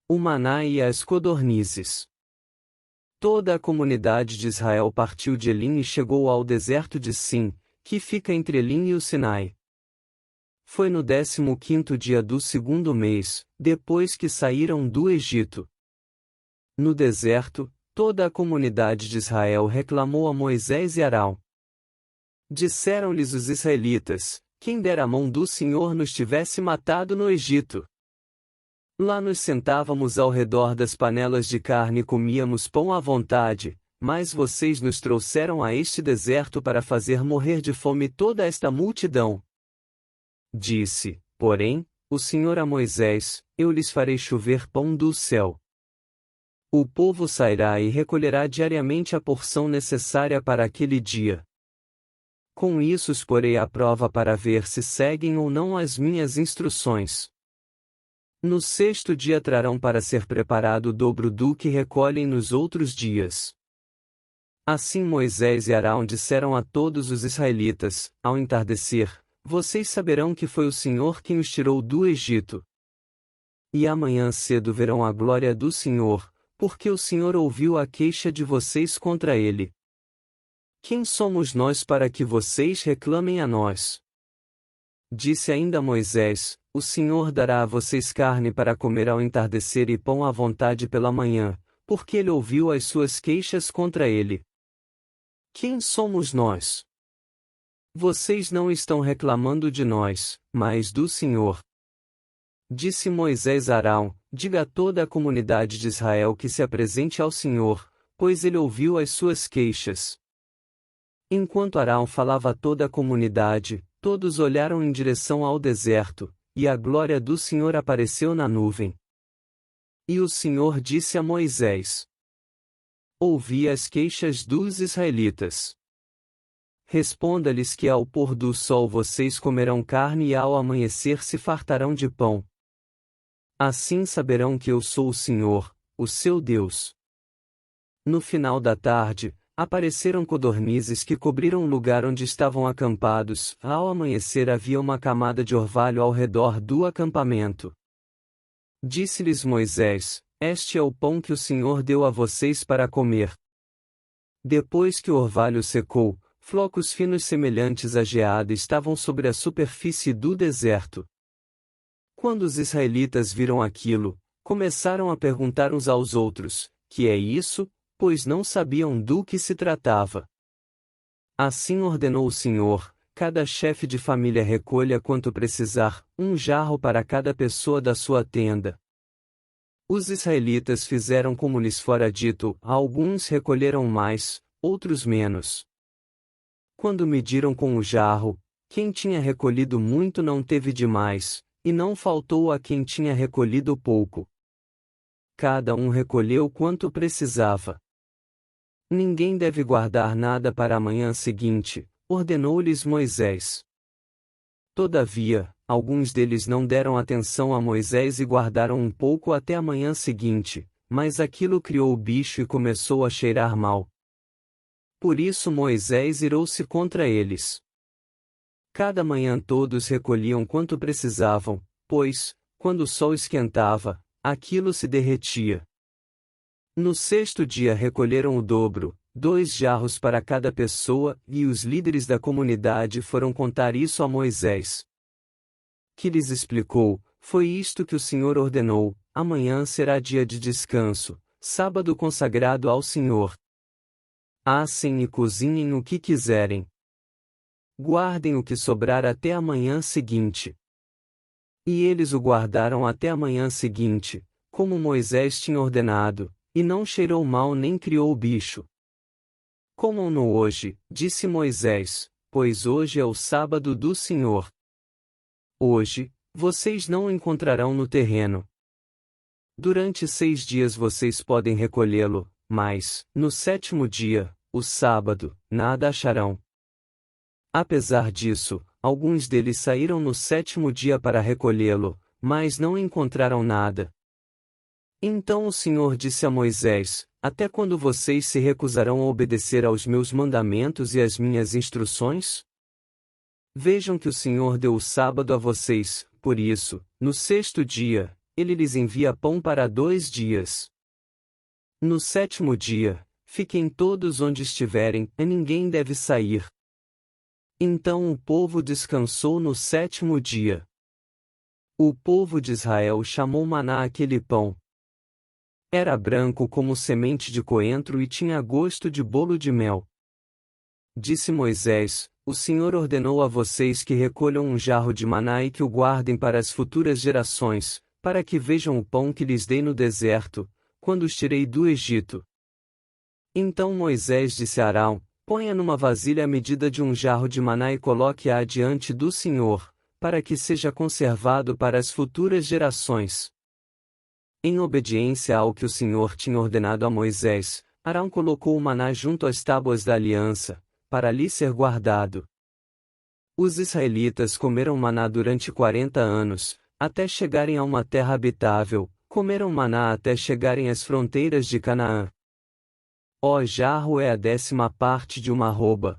O maná e as codornizes. Toda a comunidade de Israel partiu de Elim e chegou ao deserto de Sim, que fica entre Elim e o Sinai. Foi no 15º dia do segundo mês, depois que saíram do Egito. No deserto, toda a comunidade de Israel reclamou a Moisés e Arão. Disseram-lhes os israelitas: quem dera a mão do Senhor nos tivesse matado no Egito. Lá nos sentávamos ao redor das panelas de carne e comíamos pão à vontade, mas vocês nos trouxeram a este deserto para fazer morrer de fome toda esta multidão. Disse, porém, o Senhor a Moisés: eu lhes farei chover pão do céu. O povo sairá e recolherá diariamente a porção necessária para aquele dia. Com isso os porei à prova para ver se seguem ou não as minhas instruções. No sexto dia trarão para ser preparado o dobro do que recolhem nos outros dias. Assim Moisés e Arão disseram a todos os israelitas: ao entardecer, vocês saberão que foi o Senhor quem os tirou do Egito. E amanhã cedo verão a glória do Senhor, porque o Senhor ouviu a queixa de vocês contra ele. Quem somos nós para que vocês reclamem a nós? Disse ainda Moisés: o Senhor dará a vocês carne para comer ao entardecer e pão à vontade pela manhã, porque ele ouviu as suas queixas contra ele. Quem somos nós? Vocês não estão reclamando de nós, mas do Senhor. Disse Moisés a Arão: diga a toda a comunidade de Israel que se apresente ao Senhor, pois ele ouviu as suas queixas. Enquanto Arão falava a toda a comunidade, todos olharam em direção ao deserto, e a glória do Senhor apareceu na nuvem. E o Senhor disse a Moisés: ouvi as queixas dos israelitas. Responda-lhes que ao pôr do sol vocês comerão carne e ao amanhecer se fartarão de pão. Assim saberão que eu sou o Senhor, o seu Deus. No final da tarde, apareceram codornizes que cobriram o lugar onde estavam acampados. Ao amanhecer havia uma camada de orvalho ao redor do acampamento. Disse-lhes Moisés: este é o pão que o Senhor deu a vocês para comer. Depois que o orvalho secou, flocos finos semelhantes a geada estavam sobre a superfície do deserto. Quando os israelitas viram aquilo, começaram a perguntar uns aos outros: que é isso? Pois não sabiam do que se tratava. Assim ordenou o Senhor: cada chefe de família recolha quanto precisar, um jarro para cada pessoa da sua tenda. Os israelitas fizeram como lhes fora dito: alguns recolheram mais, outros menos. Quando mediram com o jarro, quem tinha recolhido muito não teve demais, e não faltou a quem tinha recolhido pouco. Cada um recolheu quanto precisava. Ninguém deve guardar nada para a manhã seguinte, ordenou-lhes Moisés. Todavia, alguns deles não deram atenção a Moisés e guardaram um pouco até a manhã seguinte, mas aquilo criou o bicho e começou a cheirar mal. Por isso Moisés irou-se contra eles. Cada manhã todos recolhiam quanto precisavam, pois, quando o sol esquentava, aquilo se derretia. No sexto dia recolheram o dobro, 2 jarros para cada pessoa, e os líderes da comunidade foram contar isso a Moisés. Que lhes explicou: foi isto que o Senhor ordenou: amanhã será dia de descanso, sábado consagrado ao Senhor. Assem e cozinhem o que quiserem. Guardem o que sobrar até a manhã seguinte. E eles o guardaram até a manhã seguinte, como Moisés tinha ordenado, e não cheirou mal nem criou o bicho. Comam-no hoje, disse Moisés, pois hoje é o sábado do Senhor. Hoje, vocês não o encontrarão no terreno. Durante 6 dias vocês podem recolhê-lo, mas, no 7º dia, o sábado, nada acharão. Apesar disso, alguns deles saíram no 7º dia para recolhê-lo, mas não encontraram nada. Então o Senhor disse a Moisés: até quando vocês se recusarão a obedecer aos meus mandamentos e às minhas instruções? Vejam que o Senhor deu o sábado a vocês, por isso, no 6º dia, ele lhes envia pão para 2 dias. No 7º dia, fiquem todos onde estiverem, e ninguém deve sair. Então o povo descansou no 7º dia. O povo de Israel chamou maná aquele pão. Era branco como semente de coentro e tinha gosto de bolo de mel. Disse Moisés: O Senhor ordenou a vocês que recolham um jarro de maná e que o guardem para as futuras gerações, para que vejam o pão que lhes dei no deserto, quando os tirei do Egito. Então Moisés disse a Arão: Ponha numa vasilha a medida de um jarro de maná e coloque-a diante do Senhor, para que seja conservado para as futuras gerações. Em obediência ao que o Senhor tinha ordenado a Moisés, Arão colocou o maná junto às tábuas da aliança, para ali ser guardado. Os israelitas comeram maná durante 40 anos, até chegarem a uma terra habitável, comeram maná até chegarem às fronteiras de Canaã. O jarro é a 10ª parte de uma arroba.